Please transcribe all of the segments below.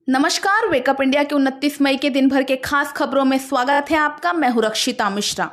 नमस्कार, wake up India के 29 मई के दिन भर के खास खबरों में स्वागत है आपका। मैं हूं रक्षिता मिश्रा।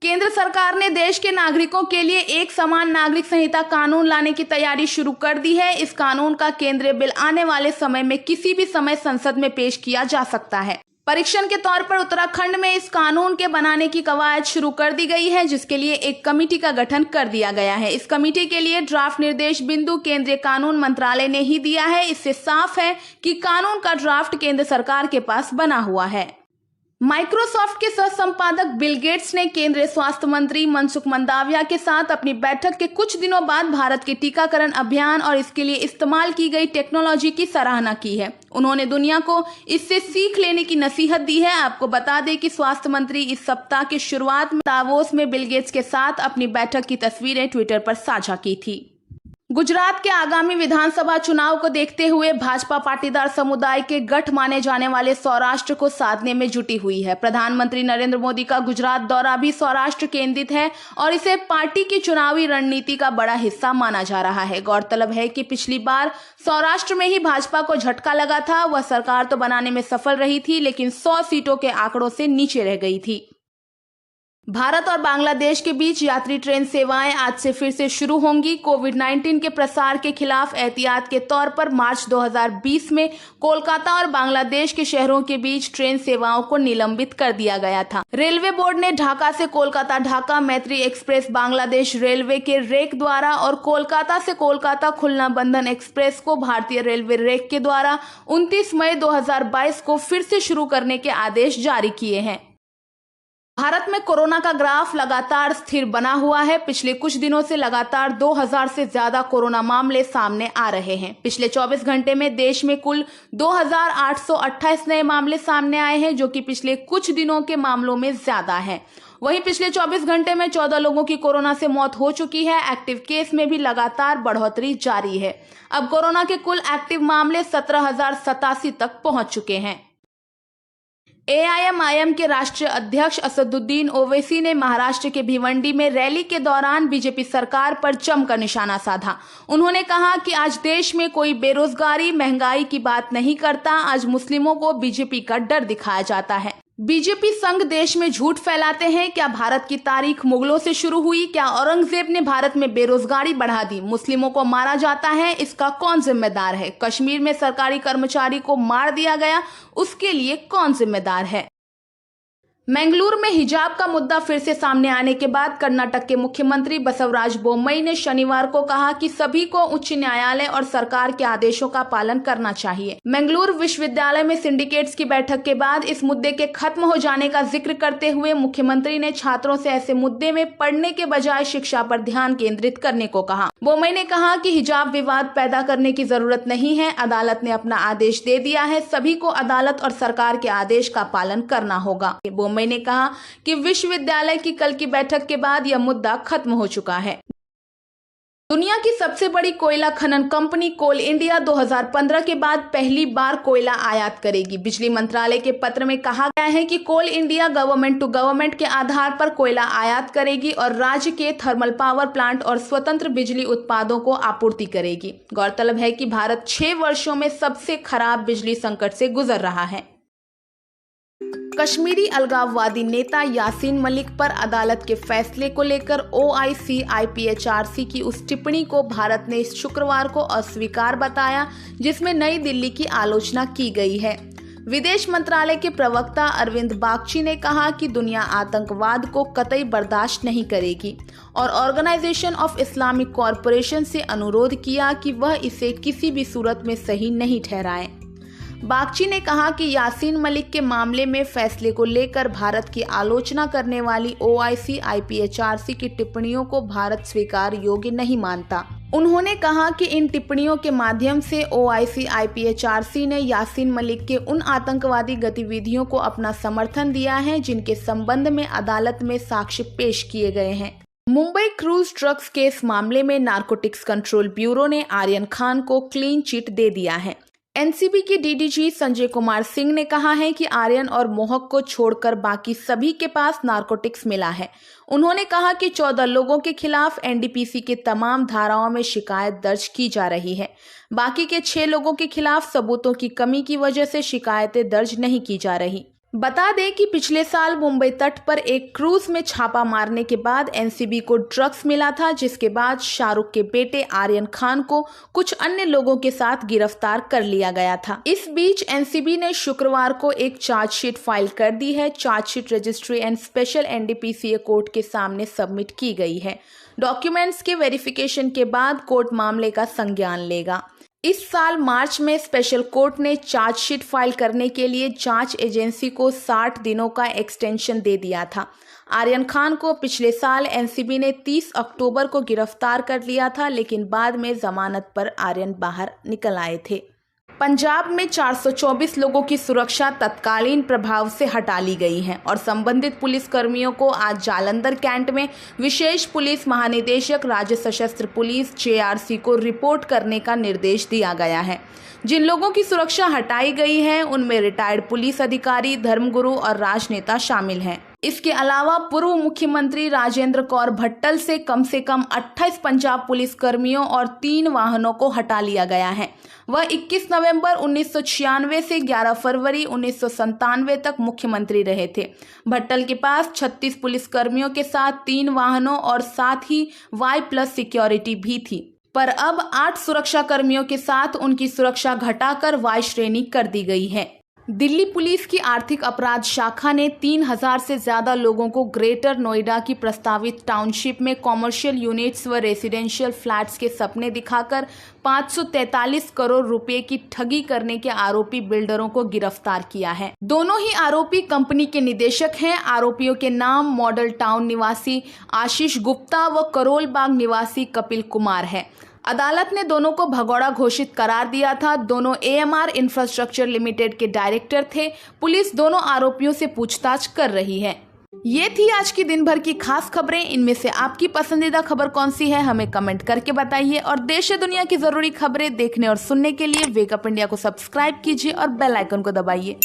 केंद्र सरकार ने देश के नागरिकों के लिए एक समान नागरिक संहिता कानून लाने की तैयारी शुरू कर दी है। इस कानून का केंद्रीय बिल आने वाले समय में किसी भी समय संसद में पेश किया जा सकता है। परीक्षण के तौर पर उत्तराखंड में इस कानून के बनाने की कवायद शुरू कर दी गई है, जिसके लिए एक कमेटी का गठन कर दिया गया है। इस कमेटी के लिए ड्राफ्ट निर्देश बिंदु केंद्रीय कानून मंत्रालय ने ही दिया है। इससे साफ है कि कानून का ड्राफ्ट केंद्र सरकार के पास बना हुआ है। माइक्रोसॉफ्ट के सह संपादक बिल गेट्स ने केंद्रीय स्वास्थ्य मंत्री मनसुख मंडाविया के साथ अपनी बैठक के कुछ दिनों बाद भारत के टीकाकरण अभियान और इसके लिए इस्तेमाल की गई टेक्नोलॉजी की सराहना की है। उन्होंने दुनिया को इससे सीख लेने की नसीहत दी है। आपको बता दें कि स्वास्थ्य मंत्री इस सप्ताह की शुरुआत में दावोस में बिल गेट्स के साथ अपनी बैठक की तस्वीरें ट्विटर पर साझा की थी। गुजरात के आगामी विधानसभा चुनाव को देखते हुए भाजपा पाटीदार समुदाय के गढ़ माने जाने वाले सौराष्ट्र को साधने में जुटी हुई है। प्रधानमंत्री नरेंद्र मोदी का गुजरात दौरा भी सौराष्ट्र केंद्रित है और इसे पार्टी की चुनावी रणनीति का बड़ा हिस्सा माना जा रहा है। गौरतलब है कि पिछली बार सौराष्ट्र में ही भाजपा को झटका लगा था। वह सरकार तो बनाने में सफल रही थी, लेकिन 100 सीटों के आंकड़ों से नीचे रह गई थी। भारत और बांग्लादेश के बीच यात्री ट्रेन सेवाएं आज से फिर से शुरू होंगी। कोविड-19 के प्रसार के खिलाफ एहतियात के तौर पर मार्च 2020 में कोलकाता और बांग्लादेश के शहरों के बीच ट्रेन सेवाओं को निलंबित कर दिया गया था। रेलवे बोर्ड ने ढाका से कोलकाता ढाका मैत्री एक्सप्रेस बांग्लादेश रेलवे के रेक द्वारा और कोलकाता से कोलकाता खुलना बंधन एक्सप्रेस को भारतीय रेलवे रेक के द्वारा 29 मई 2022 को फिर से शुरू करने के आदेश जारी किए हैं। भारत में कोरोना का ग्राफ लगातार स्थिर बना हुआ है। पिछले कुछ दिनों से लगातार 2000 से ज्यादा कोरोना मामले सामने आ रहे हैं। पिछले 24 घंटे में देश में कुल 2828 नए मामले सामने आए हैं, जो कि पिछले कुछ दिनों के मामलों में ज्यादा है। वहीं पिछले 24 घंटे में 14 लोगों की कोरोना से मौत हो चुकी है। एक्टिव केस में भी लगातार बढ़ोतरी जारी है। अब कोरोना के कुल एक्टिव मामले 17,087 तक पहुंच चुके हैं। AIMIM के राष्ट्रीय अध्यक्ष असदुद्दीन ओवैसी ने महाराष्ट्र के भिवंडी में रैली के दौरान बीजेपी सरकार पर जमकर निशाना साधा। उन्होंने कहा कि आज देश में कोई बेरोजगारी महंगाई की बात नहीं करता। आज मुस्लिमों को बीजेपी का डर दिखाया जाता है। बीजेपी संघ देश में झूठ फैलाते हैं। क्या भारत की तारीख मुगलों से शुरू हुई? क्या औरंगजेब ने भारत में बेरोजगारी बढ़ा दी? मुस्लिमों को मारा जाता है, इसका कौन जिम्मेदार है? कश्मीर में सरकारी कर्मचारी को मार दिया गया, उसके लिए कौन जिम्मेदार है? मंगलूरु में हिजाब का मुद्दा फिर से सामने आने के बाद कर्नाटक के मुख्यमंत्री बसवराज बोम्मई ने शनिवार को कहा कि सभी को उच्च न्यायालय और सरकार के आदेशों का पालन करना चाहिए। मंगलूरु विश्वविद्यालय में सिंडिकेट्स की बैठक के बाद इस मुद्दे के खत्म हो जाने का जिक्र करते हुए मुख्यमंत्री ने छात्रों से ऐसे मुद्दे में पढ़ने के बजाय शिक्षा पर ध्यान केंद्रित करने को कहा। बोम्मई ने कहा कि हिजाब विवाद पैदा करने की जरूरत नहीं है। अदालत ने अपना आदेश दे दिया है। सभी को अदालत और सरकार के आदेश का पालन करना होगा। मैंने कहा कि विश्वविद्यालय की कल की बैठक के बाद यह मुद्दा खत्म हो चुका है। दुनिया की सबसे बड़ी कोयला खनन कंपनी कोल इंडिया 2015 के बाद पहली बार कोयला आयात करेगी। बिजली मंत्रालय के पत्र में कहा गया है कि कोल इंडिया गवर्नमेंट टू गवर्नमेंट के आधार पर कोयला आयात करेगी और राज्य के थर्मल पावर प्लांट और स्वतंत्र बिजली उत्पादों को आपूर्ति करेगी। गौरतलब है कि भारत 6 वर्षों में सबसे खराब बिजली संकट से गुजर रहा है। कश्मीरी अलगाववादी नेता यासीन मलिक पर अदालत के फैसले को लेकर OIC IPHRC की उस टिप्पणी को भारत ने शुक्रवार को अस्वीकार बताया, जिसमें नई दिल्ली की आलोचना की गई है। विदेश मंत्रालय के प्रवक्ता अरविंद बागची ने कहा कि दुनिया आतंकवाद को कतई बर्दाश्त नहीं करेगी और ऑर्गेनाइजेशन ऑफ इस्लामिक कॉरपोरेशन से अनुरोध किया कि वह इसे किसी भी सूरत में सही नहीं ठहराए। बागची ने कहा कि यासीन मलिक के मामले में फैसले को लेकर भारत की आलोचना करने वाली OIC IPHRC की टिप्पणियों को भारत स्वीकार योग्य नहीं मानता। उन्होंने कहा कि इन टिप्पणियों के माध्यम से OIC IPHRC ने यासीन मलिक के उन आतंकवादी गतिविधियों को अपना समर्थन दिया है जिनके संबंध में अदालत में साक्ष्य पेश किए गए हैं। मुंबई क्रूज ड्रग्स केस मामले में नारकोटिक्स कंट्रोल ब्यूरो ने आर्यन खान को क्लीन चिट दे दिया है। एनसीबी के डीडीजी संजय कुमार सिंह ने कहा है कि आर्यन और मोहक को छोड़कर बाकी सभी के पास नारकोटिक्स मिला है। उन्होंने कहा कि 14 लोगों के खिलाफ एनडीपीसी के तमाम धाराओं में शिकायत दर्ज की जा रही है। बाकी के 6 लोगों के खिलाफ सबूतों की कमी की वजह से शिकायतें दर्ज नहीं की जा रही। बता दें कि पिछले साल मुंबई तट पर एक क्रूज में छापा मारने के बाद एनसीबी को ड्रग्स मिला था, जिसके बाद शाहरुख के बेटे आर्यन खान को कुछ अन्य लोगों के साथ गिरफ्तार कर लिया गया था। इस बीच एनसीबी ने शुक्रवार को एक चार्जशीट फाइल कर दी है। Chargesheet registry and special NDPC court के सामने सबमिट की गई है। डॉक्यूमेंट्स के वेरिफिकेशन के बाद कोर्ट मामले का संज्ञान लेगा। इस साल मार्च में स्पेशल कोर्ट ने चार्जशीट फाइल करने के लिए जांच एजेंसी को 60 दिनों का एक्सटेंशन दे दिया था। आर्यन खान को पिछले साल एनसीबी ने 30 अक्टूबर को गिरफ्तार कर लिया था, लेकिन बाद में जमानत पर आर्यन बाहर निकल आए थे। पंजाब में 424 लोगों की सुरक्षा तत्कालीन प्रभाव से हटा ली गई है और संबंधित पुलिस कर्मियों को आज जालंधर कैंट में विशेष पुलिस महानिदेशक राज्य सशस्त्र पुलिस JRC को रिपोर्ट करने का निर्देश दिया गया है। जिन लोगों की सुरक्षा हटाई गई है उनमें रिटायर्ड पुलिस अधिकारी, धर्मगुरु और राजनेता शामिल हैं। इसके अलावा पूर्व मुख्यमंत्री राजेंद्र कौर भट्टल से कम 28 पंजाब पुलिस कर्मियों और 3 वाहनों को हटा लिया गया है। वह 21 नवंबर 1996 से 11 फरवरी 1997 तक मुख्यमंत्री रहे थे। भट्टल के पास 36 पुलिस कर्मियों के साथ 3 वाहनों और साथ ही Y+ सिक्योरिटी भी थी, पर अब 8 सुरक्षा कर्मियों के साथ उनकी सुरक्षा घटाकर Y श्रेणी कर दी गई है। दिल्ली पुलिस की आर्थिक अपराध शाखा ने 3000 से ज्यादा लोगों को ग्रेटर नोएडा की प्रस्तावित टाउनशिप में कॉमर्शियल यूनिट्स व रेसिडेंशियल फ्लैट्स के सपने दिखाकर 543 करोड़ रुपए की ठगी करने के आरोपी बिल्डरों को गिरफ्तार किया है। दोनों ही आरोपी कंपनी के निदेशक हैं। आरोपियों के नाम मॉडल टाउन निवासी आशीष गुप्ता व करोल बाग निवासी कपिल कुमार है। अदालत ने दोनों को भगौड़ा घोषित करार दिया था। दोनों AMR इंफ्रास्ट्रक्चर लिमिटेड के डायरेक्टर थे। पुलिस दोनों आरोपियों से पूछताछ कर रही है। ये थी आज की दिन भर की खास खबरें। इनमें से आपकी पसंदीदा खबर कौन सी है, हमें कमेंट करके बताइए। और देश दुनिया की जरूरी खबरें देखने और सुनने के लिए वेकअप इंडिया को सब्सक्राइब कीजिए और बेल आइकन को दबाइए।